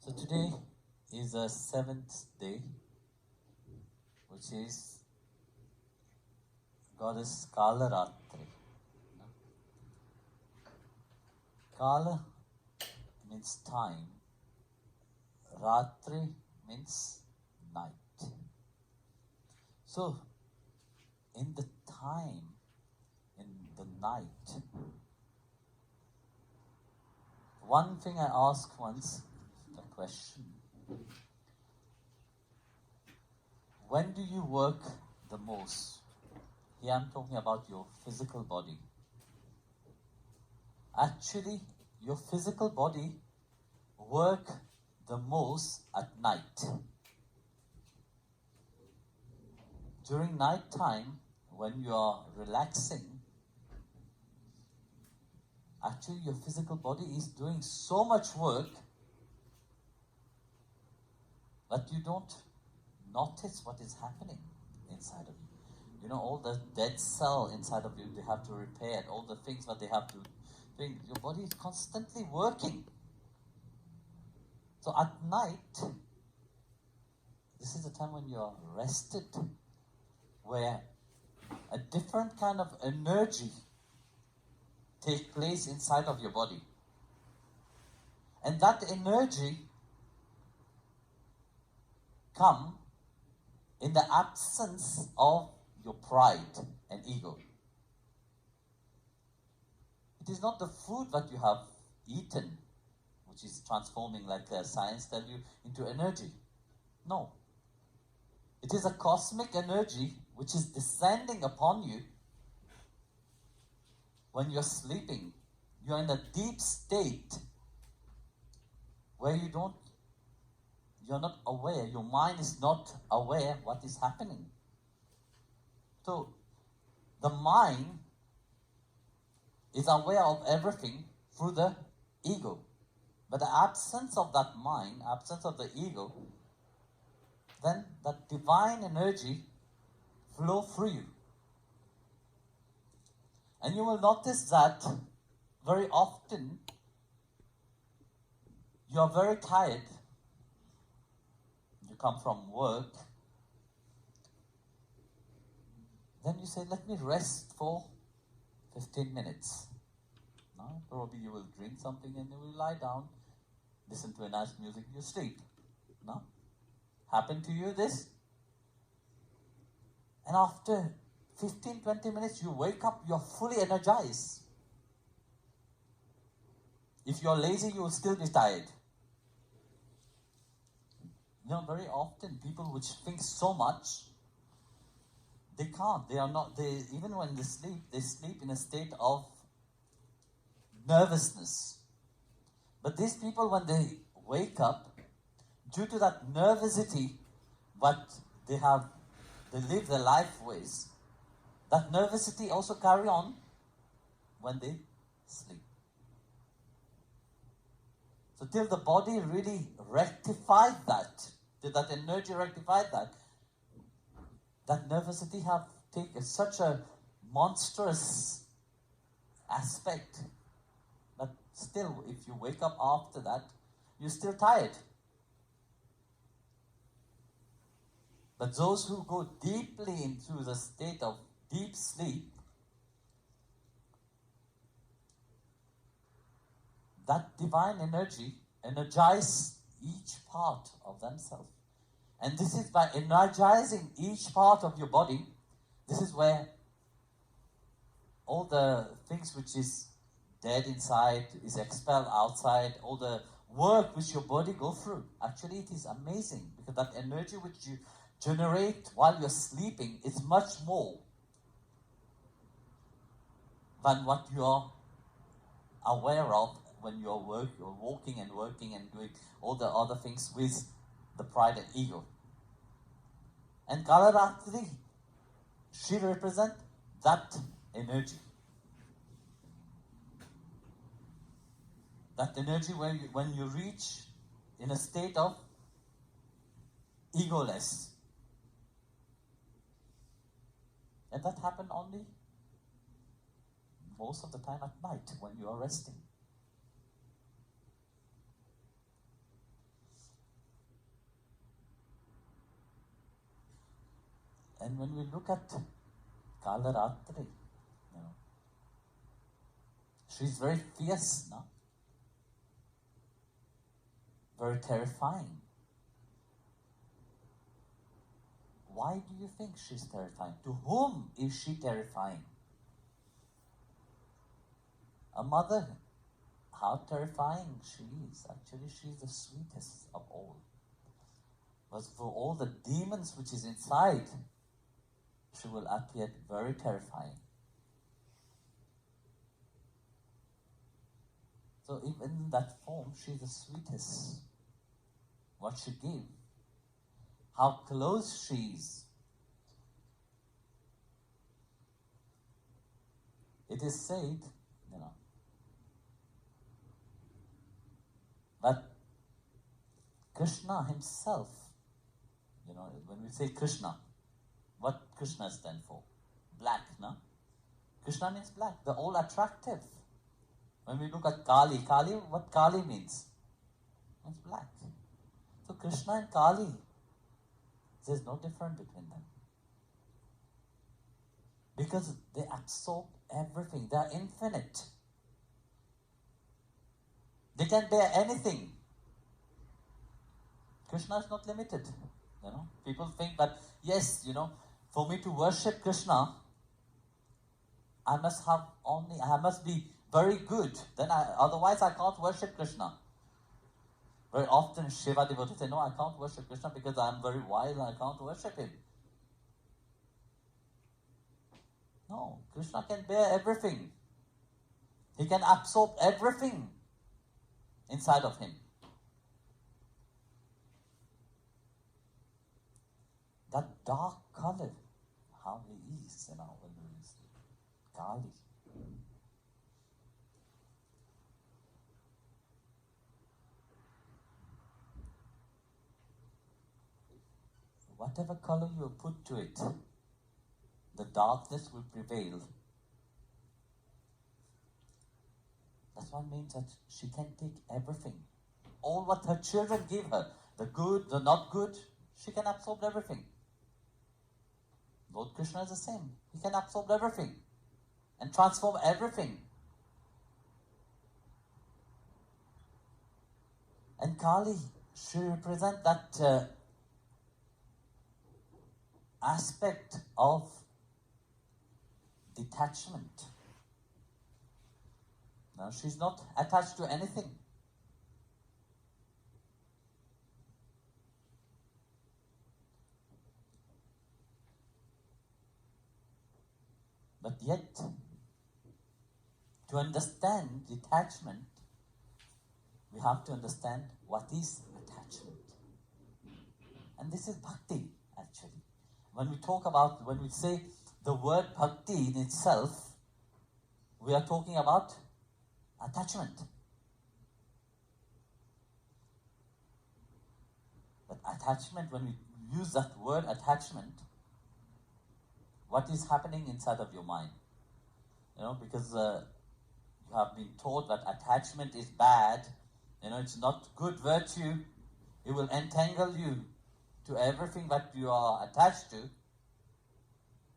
So today is the seventh day, which is goddess Kalaratri. Kala means time, Ratri means night. So, in the time, in the night, one thing I asked once, the question, when do you work the most? Here I'm talking about your physical body. Actually, your physical body work the most at night. During night time, when you are relaxing, actually your physical body is doing so much work that you don't notice what is happening inside of you. You know, all the dead cell inside of you, they have to repair, all the things that they have to do. Your body is constantly working. So at night, this is the time when you are rested, where a different kind of energy takes place inside of your body. And that energy come in the absence of your pride and ego. It is not the food that you have eaten, which is transforming, like science tell you, into energy. No. It is a cosmic energy which is descending upon you when you're sleeping. You're in a deep state where you're not aware, your mind is not aware what is happening. So, the mind is aware of everything through the ego. But the absence of that mind, absence of the ego, then that divine energy flow through you. And you will notice that very often you are very tired. You come from work. Then you say, let me rest for 15 minutes. No? Probably you will drink something and you will lie down, listen to a nice music, you sleep. No? Happened to you this? And after 15-20 minutes, you wake up, you're fully energized. If you're lazy, you will still be tired. You know, very often people which think so much, they can't. They are not. Even when they sleep in a state of nervousness. But these people, when they wake up, due to that nervosity, what they live their life with, that nervosity also carry on when they sleep. So till the body really rectified that, till that energy rectified that nervosity have taken such a monstrous aspect that still, if you wake up after that, you're still tired. But those who go deeply into the state of deep sleep, that divine energy energizes each part of themselves. And this is by energizing each part of your body, this is where all the things which is dead inside is expelled outside, all the work which your body go through. Actually, it is amazing because that energy which you generate while you're sleeping is much more than what you are aware of when you're walking and working and doing all the other things with the pride and ego. And Kalaratri, she represents that energy. That energy when you reach in a state of egoless. And that happens only most of the time at night when you are resting. And when we look at Kalaratri, you know, she's very fierce, no? Very terrifying. Why do you think she's terrifying? To whom is she terrifying? A mother, how terrifying she is. Actually, she's the sweetest of all. But for all the demons which is inside, she will appear very terrifying. So even in that form, she's the sweetest. What she gave, how close she is. It is said, you know, that Krishna himself, you know, when we say Krishna, what Krishna stands for? Black, no? Krishna means black. They're all attractive. When we look at Kali, what Kali means? It's black. So Krishna and Kali, there's no difference between them. Because they absorb everything. They are infinite. They can bear anything. Krishna is not limited. You know, people think that, yes, you know, for me to worship Krishna, I must be very good. Otherwise I can't worship Krishna. Very often Shiva devotees say, no, I can't worship Krishna because I am very wild and I can't worship him. No, Krishna can bear everything. He can absorb everything inside of him. That dark color, how he is, you know, when we see Kali. Whatever color you put to it, the darkness will prevail. That's what means that she can take everything. All what her children give her, the good, the not good, she can absorb everything. Lord Krishna is the same. He can absorb everything and transform everything. And Kali, she represents that aspect of detachment. Now, she's not attached to anything. But yet, to understand detachment, we have to understand what is attachment. And this is bhakti, actually. When we say the word bhakti in itself, we are talking about attachment. But attachment, when we use that word attachment, what is happening inside of your mind? You know, because you have been taught that attachment is bad, you know, it's not good virtue, it will entangle you to everything that you are attached to.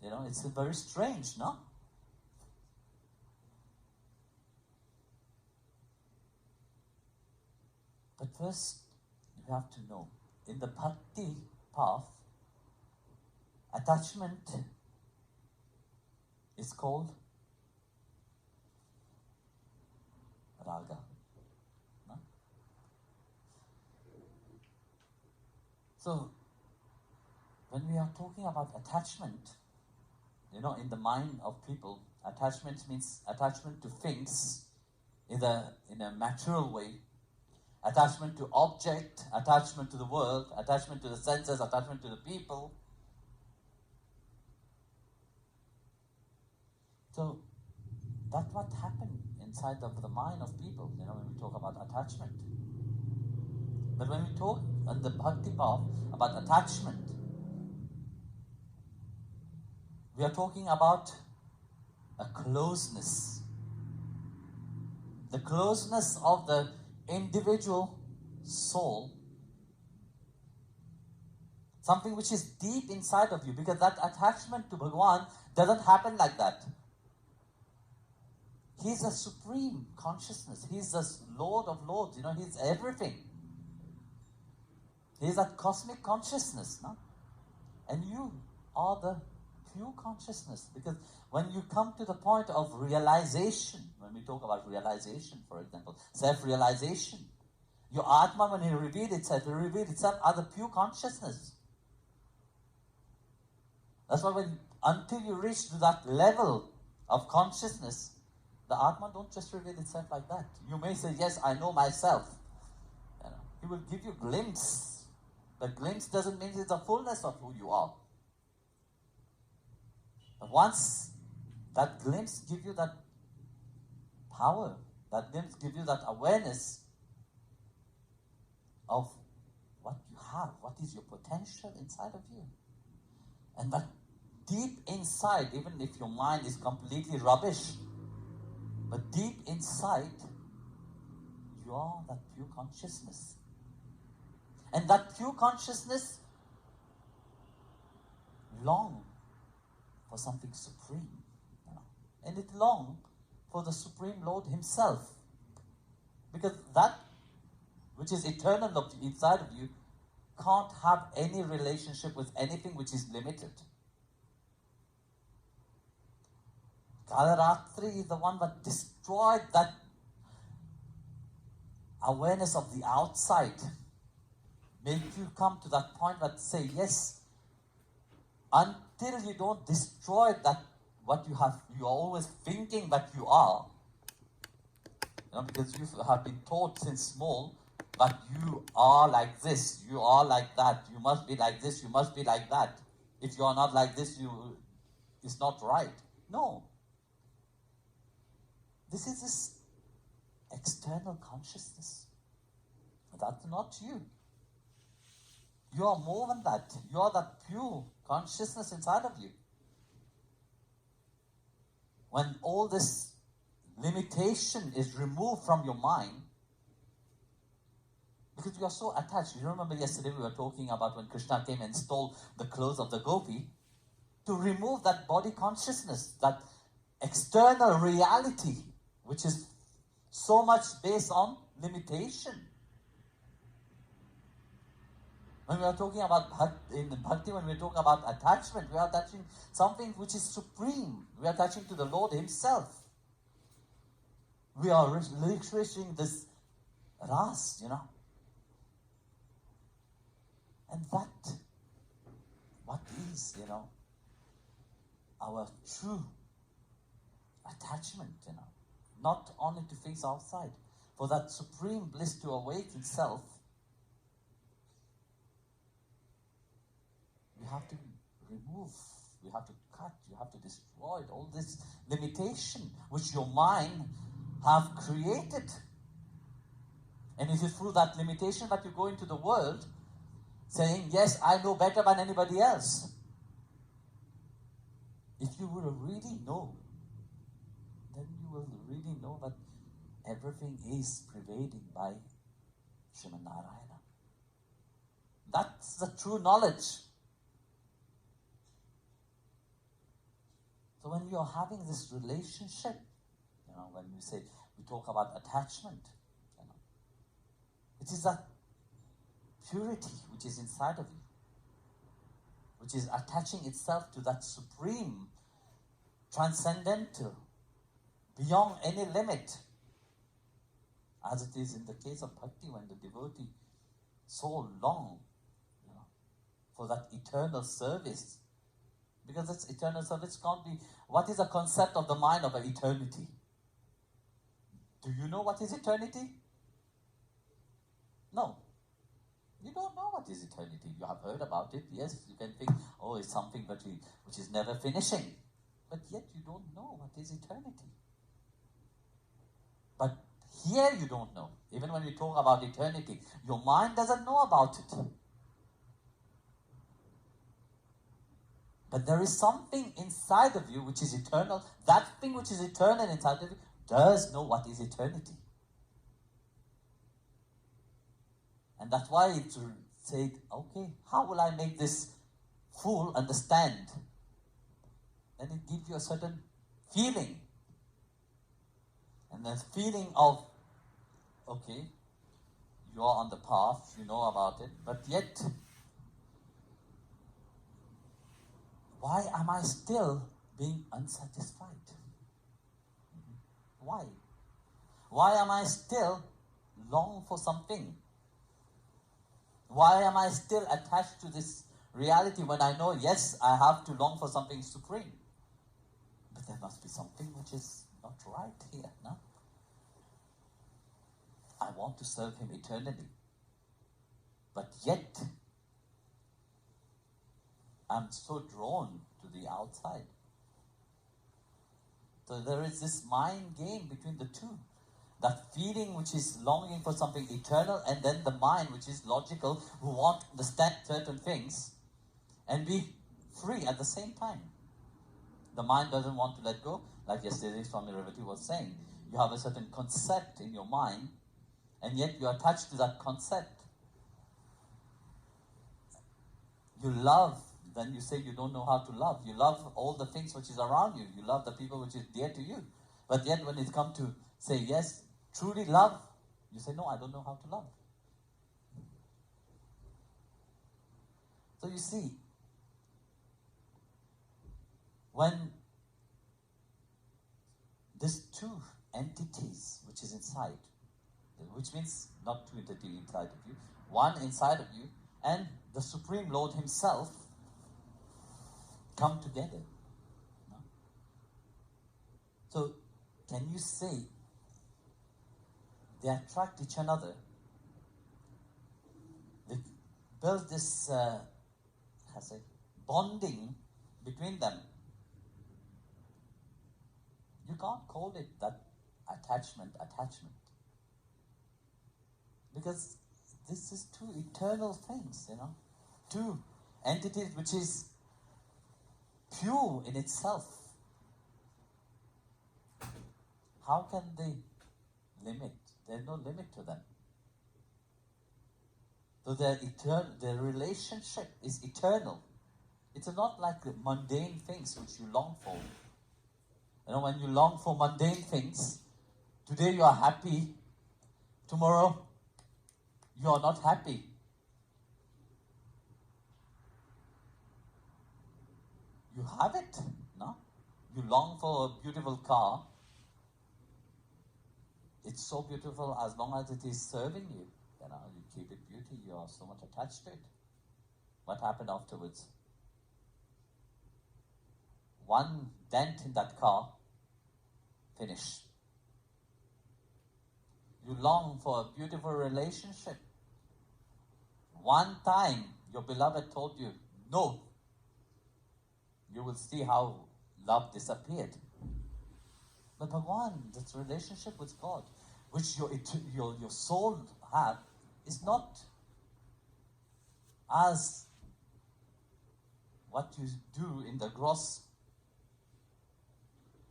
You know, it's very strange, no? But first, you have to know, in the bhakti path, attachment is called raga. No? So, when we are talking about attachment, you know, in the mind of people, attachment means attachment to things in a material way, attachment to object, attachment to the world, attachment to the senses, attachment to the people. So that's what happened inside of the mind of people, you know, when we talk about attachment. But when we talk on the bhakti path about attachment, we are talking about a closeness. The closeness of the individual soul. Something which is deep inside of you, because that attachment to Bhagavan doesn't happen like that. He's a supreme consciousness. He's the Lord of Lords. He's everything. He's that cosmic consciousness, no? And you are the pure consciousness. Because when you come to the point of realization, when we talk about realization, for example, self-realization, your Atma, when it revealed itself as the pure consciousness. That's why until you reach to that level of consciousness, the Atma don't just reveal itself like that. You may say, yes, I know myself. He will give you a glimpse. But glimpse doesn't mean it's the fullness of who you are. But once that glimpse gives you that power, that glimpse gives you that awareness of what you have, what is your potential inside of you. And that deep inside, even if your mind is completely rubbish, but deep inside, you are that pure consciousness. And that pure consciousness long for something supreme. And it long for the Supreme Lord Himself. Because that which is eternal inside of you can't have any relationship with anything which is limited. Kalaratri is the one that destroyed that awareness of the outside. Make you come to that point that say, yes, until you don't destroy that, what you have, you are always thinking that you are. Because you have been taught since small that you are like this, you are like that, you must be like this, you must be like that. If you are not like this, it's not right. No. This is this external consciousness. That's not you. You are more than that. You are that pure consciousness inside of you. When all this limitation is removed from your mind, because you are so attached. You remember yesterday we were talking about when Krishna came and stole the clothes of the gopi, to remove that body consciousness, that external reality, which is so much based on limitation. When we are talking about in Bhakti, when we are talking about attachment, we are attaching something which is supreme. We are attaching to the Lord Himself. We are reaching this ras, And that, what is, our true attachment, not only to things outside. For that supreme bliss to awake itself, we have to remove, we have to cut, you have to destroy all this limitation which your mind have created. And it is through that limitation that you go into the world saying, yes, I know better than anybody else. If you will really know, then you will really know that everything is pervaded by Srimad Narayana. That's the true knowledge. So when you are having this relationship, when we talk about attachment, it is that purity which is inside of you, which is attaching itself to that supreme, transcendental, beyond any limit. As it is in the case of Bhakti, when the devotee so long for that eternal service. Because it's eternal service can't be. What is the concept of the mind of eternity? Do you know what is eternity? No. You don't know what is eternity. You have heard about it. Yes, you can think, oh, it's something which is never finishing. But yet you don't know what is eternity. But here you don't know. Even when we talk about eternity, your mind doesn't know about it. But there is something inside of you which is eternal. That thing which is eternal inside of you does know what is eternity. And that's why it said, okay, how will I make this fool understand? Then it gives you a certain feeling. And the feeling of, okay, you're on the path, you know about it, but yet, why am I still being unsatisfied? Why? Why am I still long for something? Why am I still attached to this reality when I know, yes, I have to long for something supreme? But there must be something which is not right here, no? I want to serve him eternally. But yet, I'm so drawn to the outside. So there is this mind game between the two. That feeling which is longing for something eternal, and then the mind which is logical, who want to understand certain things and be free at the same time. The mind doesn't want to let go. Like yesterday Swami Revati was saying, you have a certain concept in your mind, and yet you are attached to that concept. You love, then you say you don't know how to love. You love all the things which is around you. You love the people which is dear to you. But yet when it comes to say yes, truly love, you say no, I don't know how to love. So you see, when these two entities which is inside, which means not two entities inside of you, one inside of you, and the Supreme Lord Himself come together. No? So, can you say they attract each other? They build this bonding between them. You can't call it that attachment. Because this is two eternal things, two entities which is pure in itself. How can they limit? There's no limit to them. So their relationship is eternal. It's not like the mundane things which you long for. When you long for mundane things, today you are happy, tomorrow you are not happy. You have it, no? You long for a beautiful car. It's so beautiful as long as it is serving you. You keep it beauty, you are so much attached to it. What happened afterwards? One dent in that car, finish. You long for a beautiful relationship. One time, your beloved told you, no. You will see how love disappeared. But Bhagavan, this relationship with God, which your soul have, is not as what you do in the gross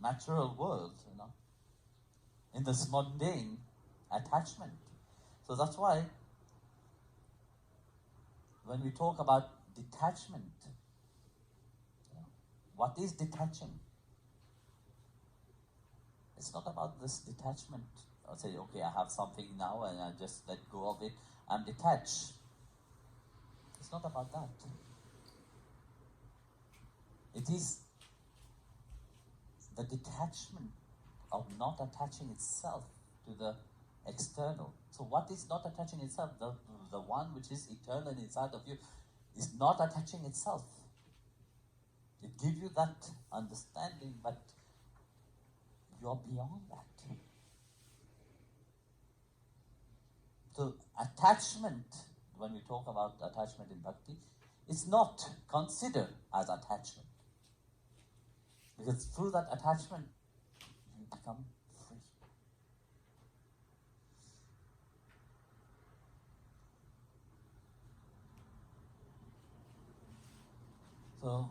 natural world, in this mundane attachment. So that's why when we talk about detachment, what is detaching? It's not about this detachment. I'll say, okay, I have something now and I just let go of it. I'm detached. It's not about that. It is the detachment of not attaching itself to the external. So what is not attaching itself? The one which is eternal inside of you is not attaching itself. It gives you that understanding, but you're beyond that. So attachment, when we talk about attachment in bhakti, is not considered as attachment. Because through that attachment, you become free. So,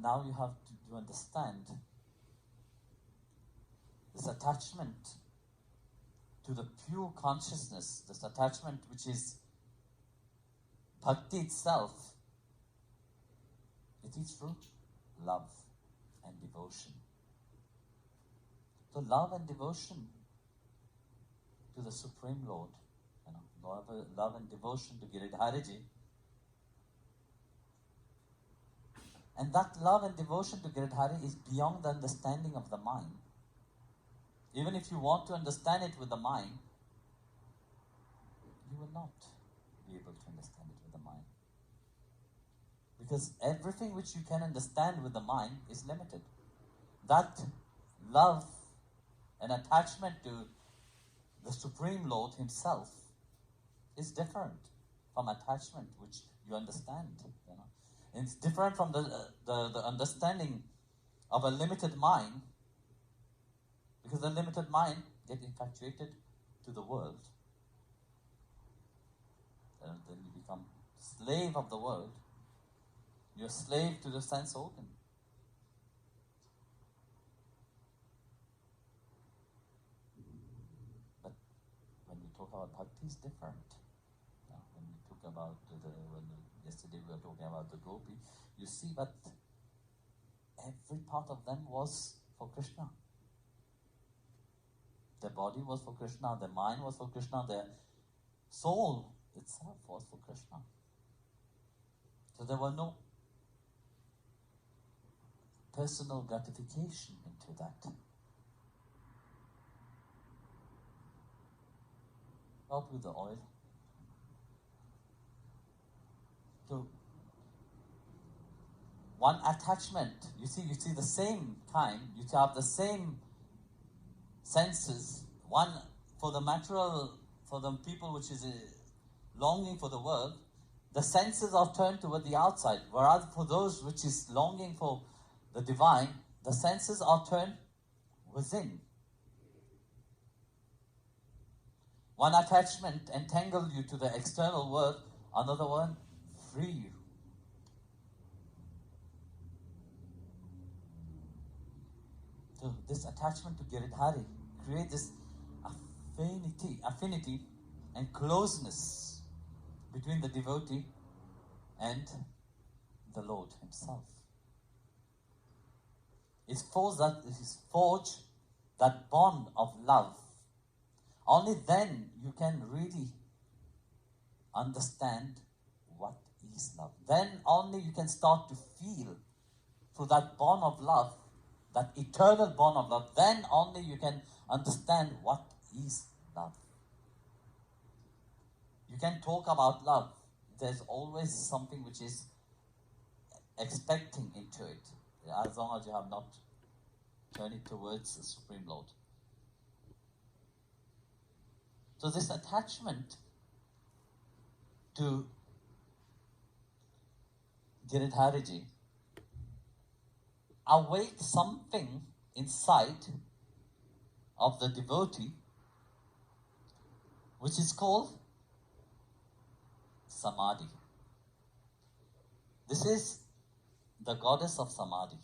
now you have to understand this attachment to the pure consciousness, this attachment which is bhakti itself, it is through love and devotion. So love and devotion to the Supreme Lord, love and devotion to Giridhariji. And that love and devotion to Giridhari is beyond the understanding of the mind. Even if you want to understand it with the mind, you will not be able to understand it with the mind. Because everything which you can understand with the mind is limited. That love and attachment to the Supreme Lord Himself is different from attachment which you understand. It's different from the understanding of a limited mind, because the limited mind gets infatuated to the world. And then you become slave of the world. You're a slave to the sense organ. But when we talk about bhakti, it's different. When we talk about yesterday we were talking about the gopi, you see that every part of them was for Krishna. Their body was for Krishna, their mind was for Krishna, their soul itself was for Krishna. So there were no personal gratification into that. Not with the oil. So one attachment, you see the same kind, you have the same senses, one for the material, for the people which is longing for the world, the senses are turned toward the outside, whereas for those which is longing for the divine, the senses are turned within. One attachment entangles you to the external world, another one free you. So this attachment to Giridhari creates this affinity and closeness between the devotee and the Lord Himself. It forged that bond of love. Only then you can really understand what is love. Then only you can start to feel through that bond of love, that eternal bond of love. Then only you can understand what is love. You can talk about love. There's always something which is expecting into it, as long as you have not turned it towards the Supreme Lord. So this attachment to Giridhariji awakes something inside of the devotee which is called Samadhi. This is the goddess of Samadhi.